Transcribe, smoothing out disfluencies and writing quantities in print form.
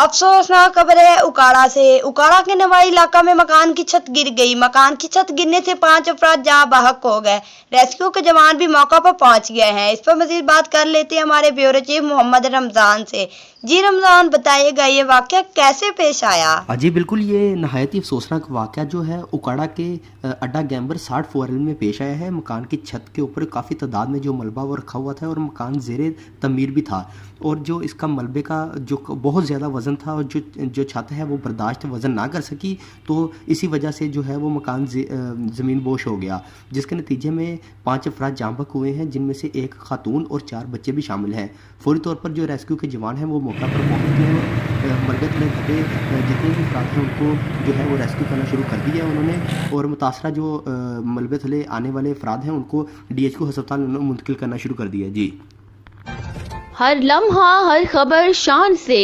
अफसोसनाक खबर है उकाड़ा से। उकाड़ा के नवाई इलाका में मकान की छत गिर गई। मकान की छत गिरने से 5 अफराद जहां बहक हो गए। रेस्क्यू के जवान भी मौका पर पहुंच गए हैं। इस पर मजीद बात कर लेते हैं हमारे ब्यूरो चीफ मोहम्मद रमजान से। जी रमजान, बताइएगा ये वाकया कैसे पेश आया? जी बिल्कुल, ये नहायत ही अफसोसनाक वाक़या जो है उकाड़ा के अड्डा गैम्बर 60 फोरल में पेश आया है। मकान की छत के ऊपर काफ़ी तादाद में जो मलबा वो रखा हुआ था और मकान ज़ेरे तमीर भी था, और जो इसका मलबे का जो बहुत ज़्यादा वज़न था और जो छत है वो बर्दाश्त वज़न ना कर सकी, तो इसी वजह से जो है वो मकान ज़मीन बोश हो गया, जिसके नतीजे में 5 अफराद जाँ बहक हुए हैं, जिनमें से एक खातून और 4 बच्चे भी शामिल हैं। फौरी तौर पर जो रेस्क्यू के जवान हैं वो मौका पर पहुँच गए हैं और मलबे तले दबे जितने भी अफराद हैं उनको जो है वो रेस्क्यू करना शुरू कर दिया है उन्होंने, और मुतासरा जो मलबे थले आने वाले अफराद हैं उनको DHQ हस्पताल मुंतकिल करना शुरू कर दिया। जी, हर लम्हा हर खबर शान से